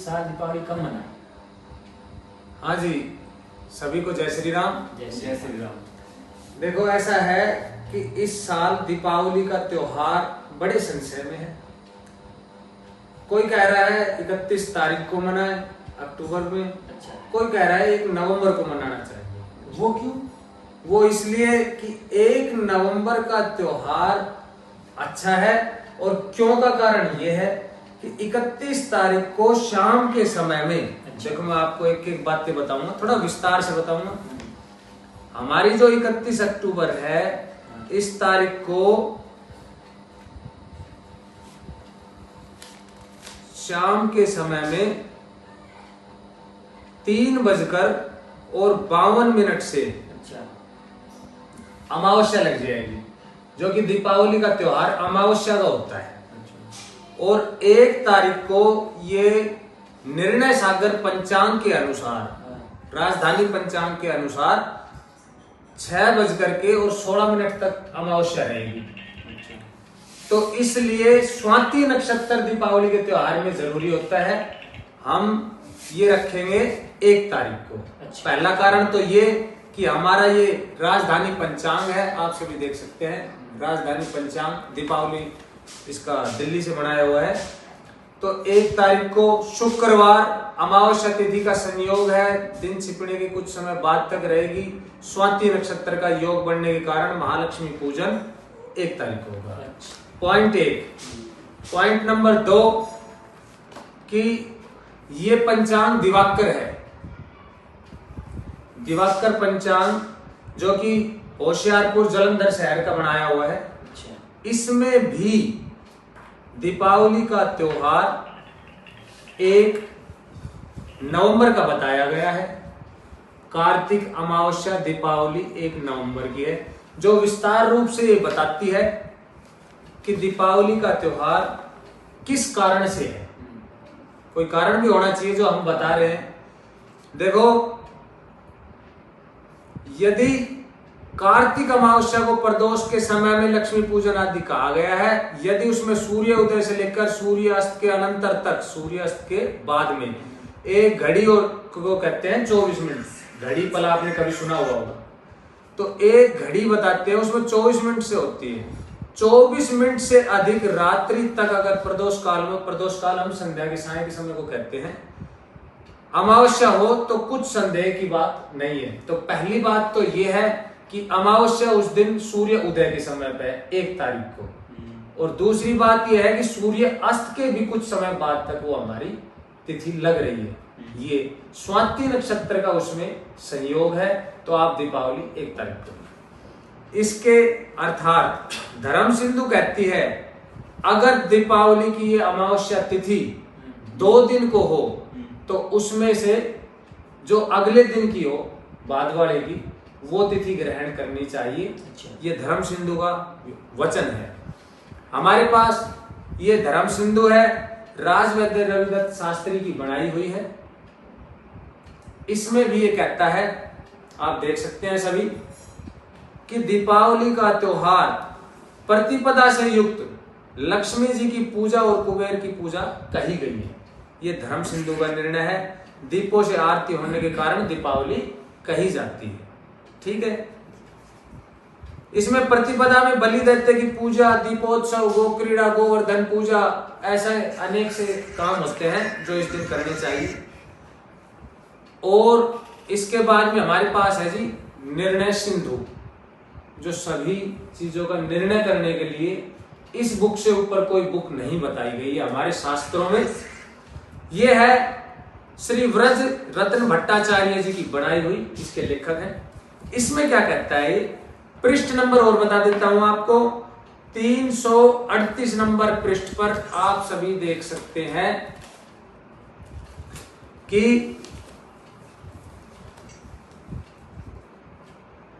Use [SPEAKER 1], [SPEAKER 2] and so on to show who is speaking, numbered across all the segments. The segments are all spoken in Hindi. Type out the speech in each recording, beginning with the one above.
[SPEAKER 1] इस साल दीपावली कब मनाएं?
[SPEAKER 2] हाँ जी, सभी को जय श्री राम।
[SPEAKER 1] जय श्री राम।
[SPEAKER 2] देखो, ऐसा है कि इस साल दीपावली का त्योहार बड़े संशय में है। कोई कह रहा है 31 तारीख को मनाएं अक्टूबर में,
[SPEAKER 1] अच्छा,
[SPEAKER 2] कोई कह रहा है 1 नवंबर को मनाना चाहिए।
[SPEAKER 1] वो क्यों?
[SPEAKER 2] वो इसलिए कि 1 नवंबर का त्योहार अच्छा है, और क्यों का कारण ये है कि 31 तारीख को शाम के समय में, देखो मैं आपको एक एक बातें बताऊंगा, थोड़ा विस्तार से बताऊंगा। हमारी जो 31 अक्टूबर है, इस तारीख को शाम के समय में 3:52 से
[SPEAKER 1] अच्छा,
[SPEAKER 2] अमावस्या लग जाएगी, जो कि दीपावली का त्योहार अमावस्या का होता है।
[SPEAKER 1] अच्छा,
[SPEAKER 2] और 1 तारीख को ये निर्णय सागर पंचांग के अनुसार, राजधानी पंचांग के अनुसार 6:16 तक अमावस्या रहेगी। तो इसलिए स्वाति नक्षत्र दीपावली के त्योहार में जरूरी होता है। हम ये रखेंगे 1 तारीख को।
[SPEAKER 1] अच्छा।
[SPEAKER 2] पहला कारण तो ये कि हमारा ये राजधानी पंचांग है, आप सभी देख सकते हैं राजधानी पंचांग दीपावली इसका दिल्ली से बनाया हुआ है। तो 1 तारीख को शुक्रवार अमावस्या तिथि का संयोग है, दिन छिपने के कुछ समय बाद तक रहेगी। स्वाति नक्षत्र का योग बनने के कारण महालक्ष्मी पूजन 1 तारीख को होगा। पॉइंट 1। पॉइंट नंबर 2 कि ये पंचांग दिवाकर है। दिवाकर पंचांग जो कि होशियारपुर जलंधर शहर का बनाया हुआ है। इसमें भी दीपावली का त्योहार 1 नवंबर का बताया गया है। कार्तिक अमावस्या दीपावली 1 नवंबर की है, जो विस्तार रूप से ये बताती है कि दीपावली का त्योहार किस कारण से है। कोई कारण भी होना चाहिए जो हम बता रहे हैं। देखो, यदि कार्तिक अमावस्या को प्रदोष के समय में लक्ष्मी पूजन आदि कहा गया है, यदि उसमें सूर्य उदय से लेकर सूर्य अस्त के अनंतर तक, सूर्य अस्त के बाद में एक घड़ी और को कहते हैं 24 मिनट। घड़ी पला आपने कभी सुना हुआ होगा। तो एक घड़ी बताते हैं, उसमें 24 मिनट से होती है। 24 मिनट से अधिक रात्रि तक अगर प्रदोष काल में, प्रदोष काल हम संध्या के साय के समय को कहते हैं, अमावस्या हो तो कुछ संदेह की बात नहीं है। तो पहली बात तो यह है कि अमावस्या उस दिन सूर्य उदय के समय पे 1 तारीख को। और दूसरी बात यह है कि सूर्य अस्त के भी कुछ समय बाद तक वो हमारी तिथि लग रही है। ये स्वाति नक्षत्र का उसमें संयोग है। तो आप दीपावली 1 तारीख को। इसके अर्थात धर्म सिंधु कहती है, अगर दीपावली की ये अमावस्या तिथि 2 दिन को हो तो उसमें से जो अगले दिन की हो, बाद वाले की, वो तिथि ग्रहण करनी चाहिए।
[SPEAKER 1] अच्छा।
[SPEAKER 2] ये धर्म सिंधु का वचन है। हमारे पास ये धर्म सिंधु है, राजवैद्य रविदत्त शास्त्री की बनाई हुई है। इसमें भी ये कहता है, आप देख सकते हैं सभी, कि दीपावली का त्योहार प्रतिपदा से युक्त लक्ष्मी जी की पूजा और कुबेर की पूजा कही गई है। ये धर्म सिंधु का निर्णय है। दीपों से आरती होने के कारण दीपावली कही जाती है। ठीक है। इसमें प्रतिपदा में बलि दैत्य की पूजा, दीपोत्सव, गो क्रीड़ा, गोवर्धन पूजा, ऐसे अनेक से काम होते हैं जो इस दिन करने चाहिए। और इसके बाद में हमारे पास है जी निर्णय सिंधु, जो सभी चीजों का निर्णय करने के लिए, इस बुक से ऊपर कोई बुक नहीं बताई गई है हमारे शास्त्रों में। यह है श्री व्रज रत्न भट्टाचार्य जी की बनाई हुई, इसके लेखक हैं। इसमें क्या कहता है, पृष्ठ नंबर और बता देता हूं आपको, 338 नंबर पृष्ठ पर आप सभी देख सकते हैं कि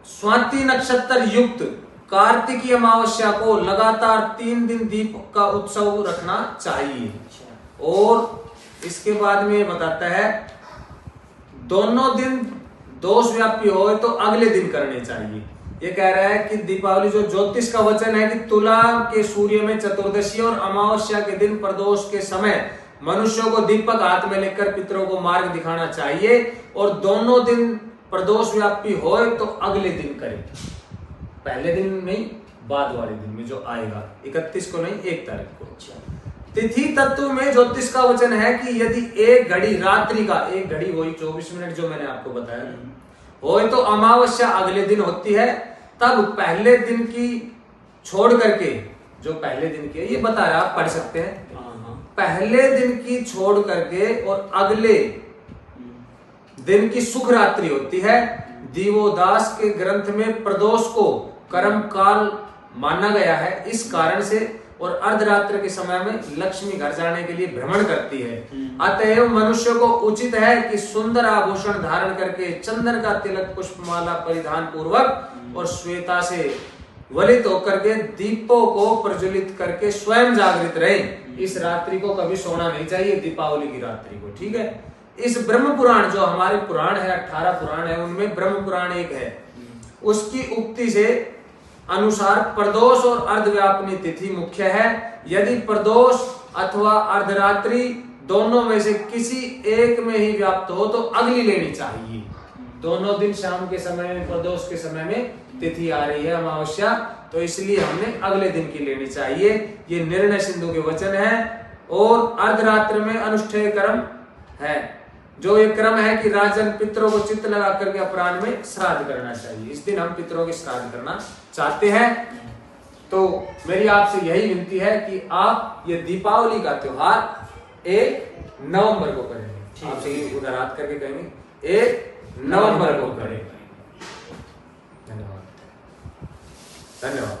[SPEAKER 2] स्वाति नक्षत्र युक्त कार्तिकी अमावस्या को लगातार 3 दिन दीप का उत्सव रखना चाहिए। और इसके बाद में बताता है, दोनों दिन दोष व्यापी हो तो अगले दिन करने चाहिए। ये कह रहा है कि दीपावली जो ज्योतिष का वचन है कि तुला के सूर्य में चतुर्दशी और अमावस्या के दिन प्रदोष के समय मनुष्यों को दीपक हाथ में लेकर पितरों को मार्ग दिखाना चाहिए और दोनों दिन प्रदोष व्यापी होए तो अगले दिन करें, पहले दिन नहीं, बाद वाले दिन में जो आएगा, 31 को नहीं, 1 तारीख को। तिथि तत्व में ज्योतिष का वचन है कि यदि एक घड़ी रात्रि का, एक घड़ी वही 24 मिनट जो मैंने आपको बताया होए तो अमावस्या अगले दिन होती है, तब पहले दिन की छोड़ करके, जो पहले दिन की है ये बता रहा, आप पढ़ सकते हैं, पहले दिन की छोड़ करके और अगले दिन की सुख रात्रि होती है। दिवोदास के ग्रंथ में प्रदोष को कर्म काल माना गया है इस कारण से, और अर्धरात्र के समय में लक्ष्मी घर जाने के लिए भ्रमण करती है। अतएव मनुष्य को उचित है कि सुंदर आभूषण धारण करके, चंदन का तिलक पुष्पमाला परिधान पूर्वक और श्वेता से वलित होकर के दीपों को प्रज्वलित करके स्वयं जागृत रहे। इस रात्रि को कभी सोना नहीं चाहिए, दीपावली की रात्रि को, ठीक है। इस ब्रह्म पुराण, जो हमारे पुराण है 18 पुराण है, उनमें ब्रह्म पुराण एक है, उसकी उक्ति से अनुसार प्रदोष और अर्धव्यापनी तिथि मुख्य है। यदि प्रदोष अथवा अर्धरात्रि दोनों में से किसी एक में ही व्याप्त हो तो अगली लेनी चाहिए। दोनों दिन शाम के समय में, प्रदोष के समय में तिथि आ रही है अमावस्या, तो इसलिए हमने अगले दिन की लेनी चाहिए। ये निर्णय सिंधु के वचन है। और अर्धरात्र में अनुष्ठेय कर्म है, जो एक क्रम है कि राजन पितरों को चित्त लगा करके अपराह्न में श्राद्ध करना चाहिए। इस दिन हम पितरों की श्राद्ध करना चाहते हैं। तो मेरी आपसे यही विनती है कि आप ये दीपावली का त्योहार 1 नवंबर को करेंगे। आपसे ये उधर हाथ करके कहेंगे 1 नवंबर को करें। धन्यवाद।